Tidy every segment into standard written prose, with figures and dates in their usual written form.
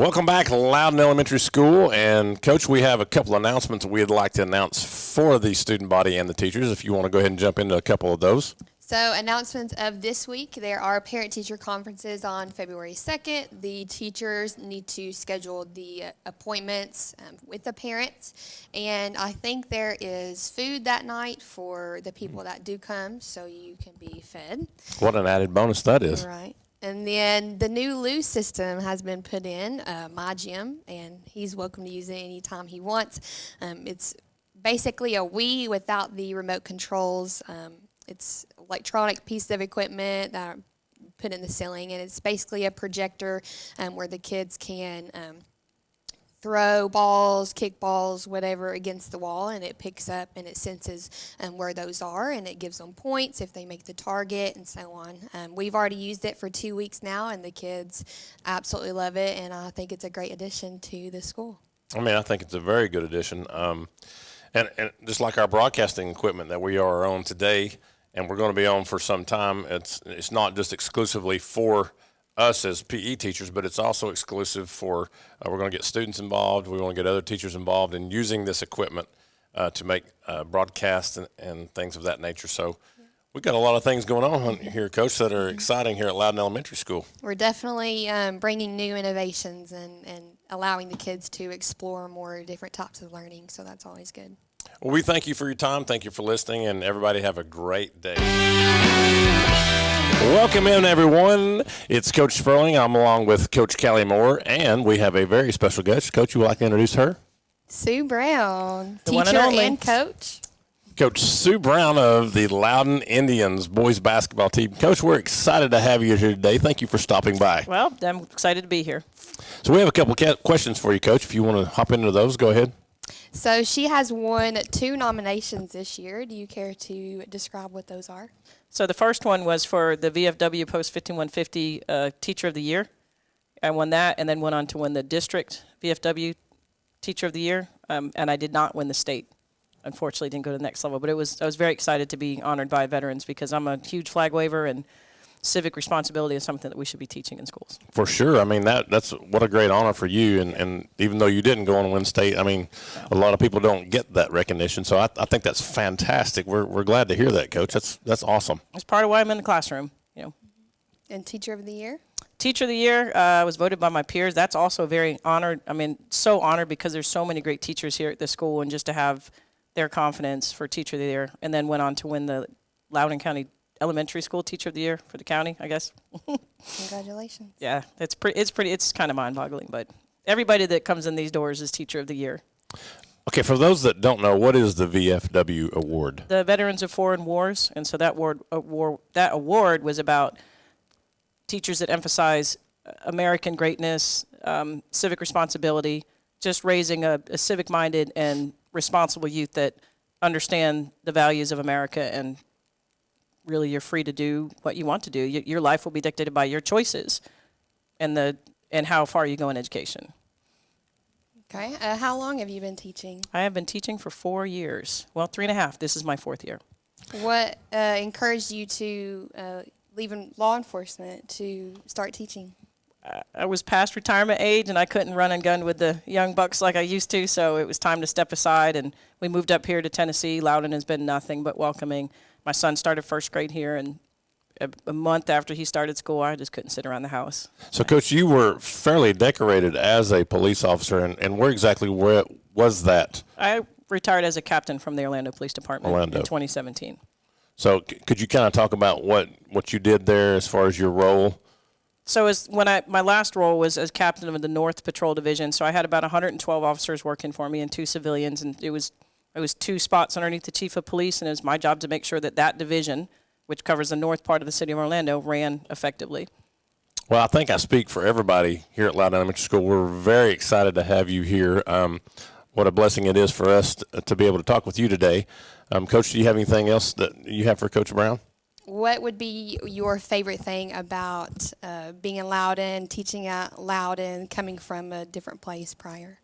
Welcome back, Loudon Elementary School. And, Coach, we have a couple announcements we'd like to announce for the student body and the teachers, if you want to go ahead and jump into a couple of those. So announcements of this week, there are parent-teacher conferences on February 2nd. The teachers need to schedule the appointments with the parents. And I think there is food that night for the people that do come, so you can be fed. What an added bonus that is. Right. And then the new Lou system has been put in, My Gym, and he's welcome to use it anytime he wants. It's basically a Wii without the remote controls. It's electronic piece of equipment that are put in the ceiling, and it's basically a projector where the kids can throw balls, kick balls, whatever against the wall, and it picks up and it senses where those are, and it gives them points if they make the target and so on. We've already used it for 2 weeks now, and the kids absolutely love it, and I think it's a great addition to the school. I mean, I think it's a very good addition. And just like our broadcasting equipment that we are on today, and we're going to be on for some time, it's not just exclusively for us as PE teachers, but it's also exclusive for, we're going to get students involved. We want to get other teachers involved in using this equipment to make broadcasts and things of that nature. So we've got a lot of things going on here, Coach, that are exciting here at Loudon Elementary School. We're definitely bringing new innovations and allowing the kids to explore more different types of learning, so that's always good. Well, we thank you for your time. Thank you for listening, and everybody have a great day. Welcome in, everyone. It's Coach Sperling. I'm along with Coach Callie Moore, and we have a very special guest. Coach, you would like to introduce her? Sue Brown, The one teacher and only. and coach. Coach Sue Brown of the Loudon Indians boys basketball team. Coach, we're excited to have you here today. Thank you for stopping by. Well, I'm excited to be here. So we have a couple questions for you, Coach. If you want to hop into those, go ahead. So she has won 2 nominations this year. Do you care to describe what those are? So the first one was for the VFW Post 5150 Teacher of the Year. I won that and then went on to win the district VFW Teacher of the Year, and I did not win the state. Unfortunately, didn't go to the next level, but I was very excited to be honored by veterans because I'm a huge flag waver, and civic responsibility is something that we should be teaching in schools. For sure. I mean, that's what a great honor for you. And even though you didn't go on to win state, I mean, a lot of people don't get that recognition. So I think that's fantastic. We're glad to hear that, Coach. That's awesome. That's part of why I'm in the classroom. You know. And Teacher of the Year? Teacher of the Year was voted by my peers. That's also very honored. I mean, so honored because there's so many great teachers here at this school, and just to have their confidence for Teacher of the Year, and then went on to win the Loudoun County Elementary School Teacher of the Year for the county, I guess. Congratulations. Yeah, it's kind of mind-boggling, but everybody that comes in these doors is Teacher of the Year. Okay, for those that don't know, what is the VFW award? The Veterans of Foreign Wars, and so that award was about teachers that emphasize American greatness, civic responsibility, just raising a civic-minded and responsible youth that understand the values of America, and really you're free to do what you want to do. Your life will be dictated by your choices and how far you go in education. Okay. How long have you been teaching? I have been teaching for 4 years. Well, 3.5. This is my 4th year. What encouraged you to leave in law enforcement to start teaching? I was past retirement age, and I couldn't run and gun with the young bucks like I used to, so it was time to step aside, and we moved up here to Tennessee. Loudon has been nothing but welcoming. My son started first grade here, and a month after he started school, I just couldn't sit around the house. So, Coach, you were fairly decorated as a police officer, and where exactly was that? I retired as a captain from the Orlando Police Department in 2017. So could you kind of talk about what you did there as far as your role? So my last role was as captain of the North Patrol Division. So I had about 112 officers working for me and 2 civilians, and it was 2 spots underneath the chief of police, and it was my job to make sure that division, which covers the north part of the city of Orlando, ran effectively. Well, I think I speak for everybody here at Loudon Elementary School. We're very excited to have you here. What a blessing it is for us to be able to talk with you today. Coach, do you have anything else that you have for Coach Brown? What would be your favorite thing about being in Loudon, teaching at Loudon, coming from a different place prior?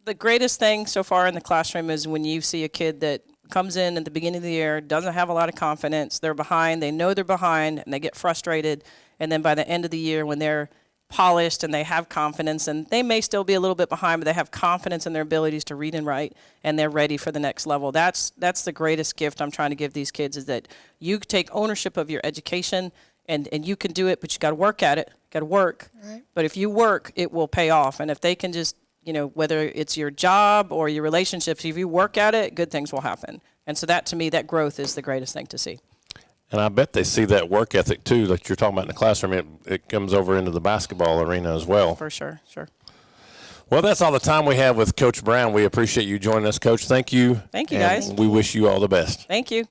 The greatest thing so far in the classroom is when you see a kid that comes in at the beginning of the year, doesn't have a lot of confidence, they're behind, they know they're behind, and they get frustrated, and then by the end of the year when they're polished and they have confidence, and they may still be a little bit behind, but they have confidence in their abilities to read and write, and they're ready for the next level. That's the greatest gift I'm trying to give these kids, is that you take ownership of your education, and you can do it, but you got to work at it, got to work. Right. But if you work, it will pay off. And if they can just, whether it's your job or your relationships, if you work at it, good things will happen. And so that, to me, that growth is the greatest thing to see. And I bet they see that work ethic, too, like you're talking about in the classroom. It comes over into the basketball arena as well. For sure, sure. Well, that's all the time we have with Coach Brown. We appreciate you joining us, Coach. Thank you. Thank you, and guys. we wish you all the best. Thank you.